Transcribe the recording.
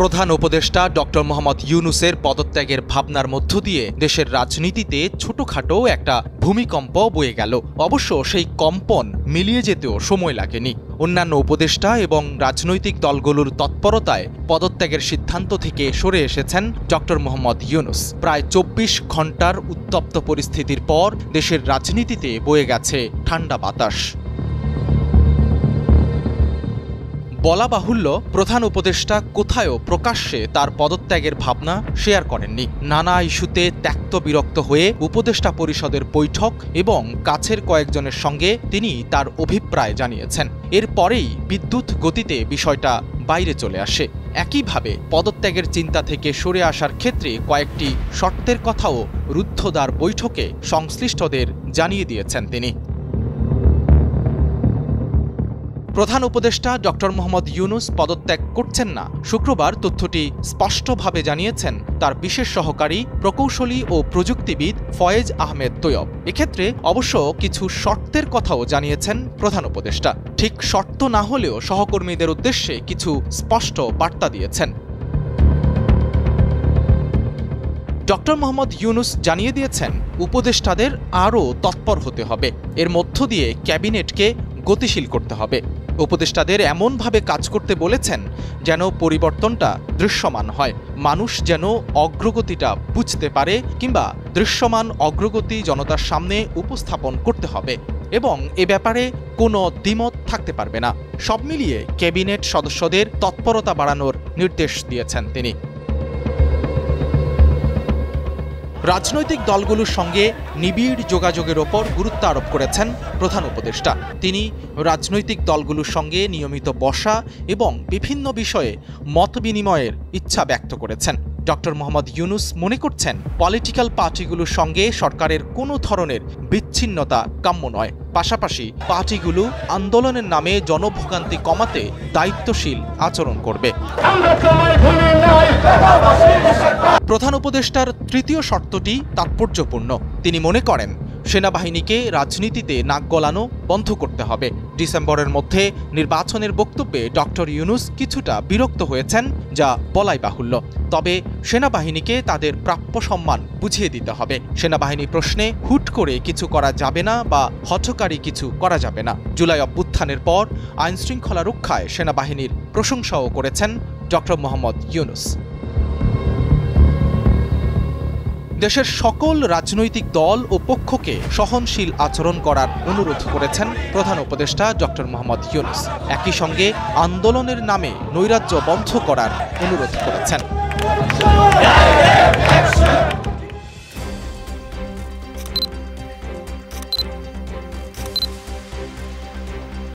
প্রধান উপদেষ্টা ডক্টর মোহাম্মদ ইউনূসের পদত্যাগের ভাবনার মধ্য দিয়ে দেশের রাজনীতিতে ছোটখাটো একটা ভূমিকম্প বয়ে গেল। অবশ্য সেই কম্পন মিলিয়ে যেতেও সময় লাগেনি। অন্যান্য উপদেষ্টা এবং রাজনৈতিক দলগুলোর তৎপরতায় পদত্যাগের সিদ্ধান্ত থেকে সরে এসেছেন ডক্টর মোহাম্মদ ইউনূস। প্রায় ২৪ ঘণ্টার উত্তপ্ত পরিস্থিতির পর দেশের রাজনীতিতে বয়ে গেছে ঠান্ডা বাতাস। বলা বাহুল্য, প্রধান উপদেষ্টা কোথায়ও প্রকাশ্যে তার পদত্যাগের ভাবনা শেয়ার করেননি। নানা ইস্যুতে ত্যক্ত বিরক্ত হয়ে উপদেষ্টা পরিষদের বৈঠক এবং কাছের কয়েকজনের সঙ্গে তিনি তার অভিপ্রায় জানিয়েছেন। এরপরেই বিদ্যুৎ গতিতে বিষয়টা বাইরে চলে আসে। একইভাবে পদত্যাগের চিন্তা থেকে সরে আসার ক্ষেত্রে কয়েকটি শর্তের কথাও রুদ্ধদ্বার বৈঠকে সংশ্লিষ্টদের জানিয়ে দিয়েছেন তিনি। প্রধান উপদেষ্টা ডক্টর মোহাম্মদ ইউনূস পদত্যাগ করছেন না। শুক্রবার তথ্যটি স্পষ্টভাবে জানিয়েছেন তার বিশেষ সহকারী প্রকৌশলী ও প্রযুক্তিবিদ ফয়েজ আহমেদ তৈয়ব। এক্ষেত্রে অবশ্য কিছু শর্তের কথাও জানিয়েছেন প্রধান উপদেষ্টা। ঠিক শর্ত না হলেও সহকর্মীদের উদ্দেশ্যে কিছু স্পষ্ট বার্তা দিয়েছেন। ডক্টর মোহাম্মদ ইউনূস জানিয়ে দিয়েছেন, উপদেষ্টাদের আরও তৎপর হতে হবে। এর মধ্য দিয়ে ক্যাবিনেটকে গতিশীল করতে হবে। উপদেষ্টাদের এমনভাবে কাজ করতে বলেছেন যেন পরিবর্তনটা দৃশ্যমান হয়, মানুষ যেন অগ্রগতিটা বুঝতে পারে, কিংবা দৃশ্যমান অগ্রগতি জনতার সামনে উপস্থাপন করতে হবে এবং এ ব্যাপারে কোনো দ্বিমত থাকতে পারবে না। সব মিলিয়ে ক্যাবিনেট সদস্যদের তৎপরতা বাড়ানোর নির্দেশ দিয়েছেন তিনি। রাজনৈতিক দলগুলোর সঙ্গে নিবিড় যোগাযোগের ওপর গুরুত্ব আরোপ করেছেন প্রধান উপদেষ্টা। তিনি রাজনৈতিক দলগুলোর সঙ্গে নিয়মিত বসা এবং বিভিন্ন বিষয়ে মত বিনিময়ের ইচ্ছা ব্যক্ত করেছেন। ডক্টর মোহাম্মদ ইউনূস মনে করছেন, পলিটিক্যাল পার্টিগুলোর সঙ্গে সরকারের কোনো ধরনের বিচ্ছিন্নতা কাম্য নয়। পাশাপাশি পার্টিগুলো আন্দোলনের নামে জনভোগান্তি কমাতে দায়িত্বশীল আচরণ করবে। প্রধান উপদেষ্টার তৃতীয় শর্তটি তাৎপর্যপূর্ণ। তিনি মনে করেন, সেনাবাহিনীকে রাজনীতিতে নাক গলানো বন্ধ করতে হবে। ডিসেম্বরের মধ্যে নির্বাচনের বক্তব্যে ডক্টর ইউনূস কিছুটা বিরক্ত হয়েছেন, যা বলাই বাহুল্য। তবে সেনাবাহিনীকে তাদের প্রাপ্য সম্মান বুঝিয়ে দিতে হবে। সেনাবাহিনী প্রশ্নে হুট করে কিছু করা যাবে না বা হঠকারী কিছু করা যাবে না। জুলাই অভ্যুত্থানের পর আইনশৃঙ্খলা রক্ষায় সেনাবাহিনীর প্রশংসাও করেছেন ডক্টর মোহাম্মদ ইউনূস। দেশের সকল রাজনৈতিক দল ও পক্ষকে সহনশীল আচরণ করার অনুরোধ করেছেন প্রধান উপদেষ্টা ডক্টর মোহাম্মদ ইউনূস। একই সঙ্গে আন্দোলনের নামে নৈরাজ্য বন্ধ করার অনুরোধ করেছেন।